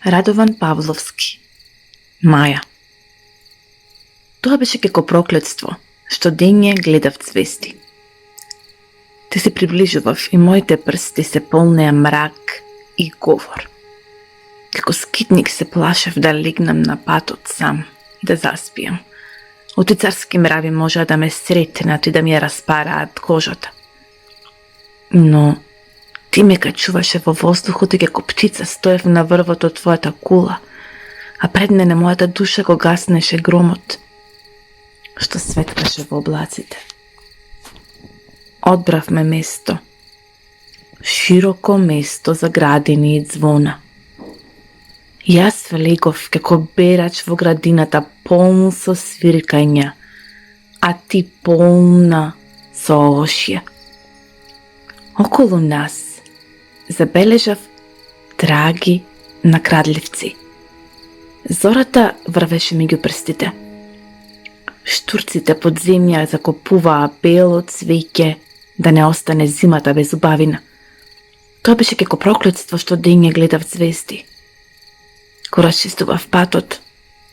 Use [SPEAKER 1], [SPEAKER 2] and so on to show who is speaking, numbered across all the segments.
[SPEAKER 1] Радован Павловски. Маја. Тоа беше како проклетство, што дење гледав звезди. Те се приближував и моите прсти се полнеа мрак и говор. Како скитник се плашев да легнам на патот сам и да заспиам. Оти царски мрави можеа да ме сретнат и да ми ја распараат кожата. Но ти ме качуваше во воздухот и како птица стоев на врвот од твојата кула, а пред мене мојата душа го гаснеше громот, што светкаше во облаците. Одбравме место, широко место за градини и звона. Јас легов како берач во градината полн со свиркања, а ти полна со овошје. Околу нас забележав траги на крадливци. Зората врвеше меѓу прстите. Штурците под земја закопуваа бело цвеќе да не остане зимата без убавина. Тоа беше како проклетство што дење гледав звезди. Ко расчистував патот,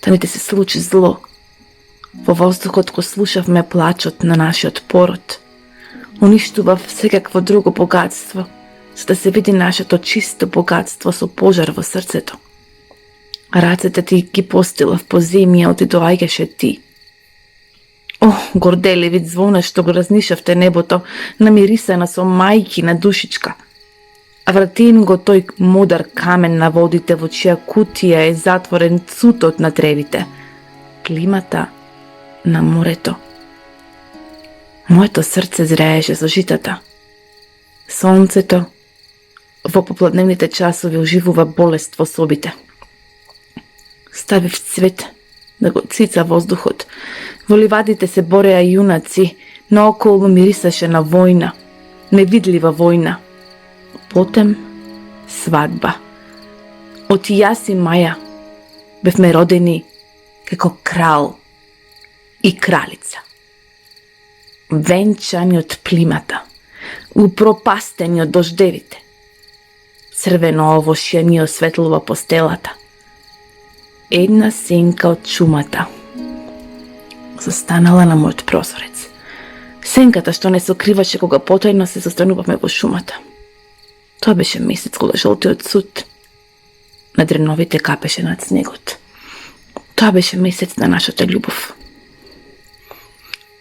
[SPEAKER 1] да ми се случи зло. Во воздухот го слушавме плачот на нашиот пород. Уништував секакво друго богатство, за да се види нашето чисто богатство со пожар во срцето. Рацете ти ги постилав по земја, оти доаѓаше ти. О, горделиви звона што го разнишавте небото, намирисана со мајки на душичка. А вратин го тој модар камен на водите во чија кутија е затворен цутот на тревите, климата на морето. Моето срце зрееше со житата. Сонцето во попладневните часови оживува болест во собите. Ставив цвет да го цица воздухот. Во ливадите се бореа јунаци, наоколу мирисаше на војна, невидлива војна. Потем свадба. Оти јас и Маја бевме родени како крал и кралица. Венчани од плимата, упропастени од дождевите. Црвено овошје ни осветлува постелата. Една сенка од шумата застанала на мојот прозорец. Сенката што не се окриваше кога потајно се состанувавме во шумата. Тоа беше месец кога жолтиот цут на дреновите капеше над снегот. Тоа беше месец на нашата љубов.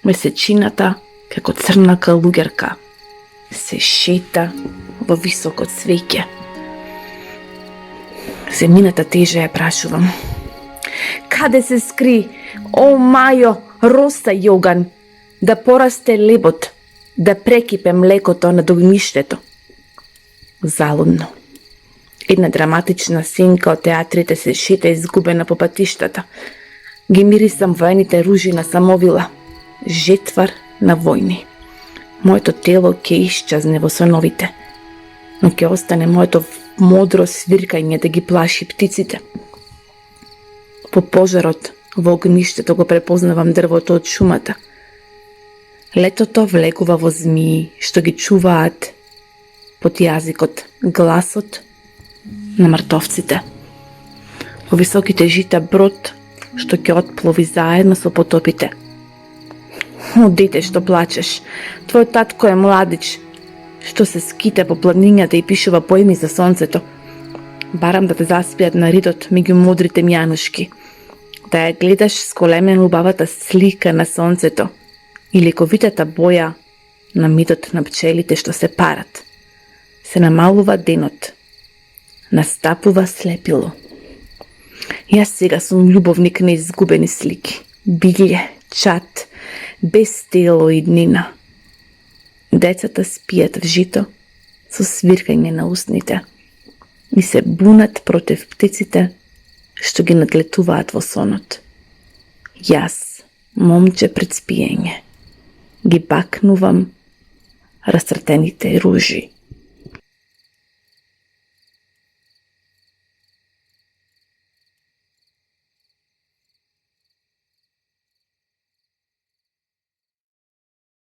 [SPEAKER 1] Месечината, како црна калугерка, се шета во високо цвеќе. Земјината теже ја прашувам. Каде се скри, о Мајо, роса јоган, да порасте лебот, да прекипе млекото на огништето? Залудно. Една драматична сенка од театрите се шета изгубена по патиштата. Ги мирисам војните ружи на самовила. Жетвар на војни. Моето тело ќе исчезне во соновите, но ќе остане моето модро свиркање да ги плаши птиците. По пожарот во огништето го препознавам дрвото од шумата. Летото влегува во змии што ги чуваат под јазикот гласот на мртовците. Во високите жита брод што ќе отплови заедно со потопите. О, дете што плачеш, твој татко е младич, што се скита по планињата и пишува поеми за сонцето. Барам да те заспијат на ридот меѓу модрите мјанушки, да ја гледаш сколемено убавата слика на сонцето и лековитата боја на мидот на пчелите што се парат. Се намалува денот, настапува слепило. Јас сега сум љубовник на изгубени слики, билје, чат, без тело и днина. Децата спијат в жито со свиркање на устните и се бунат против птиците што ги надлетуваат во сонот. Јас, момче пред спиење, ги бакнувам расцртените ружи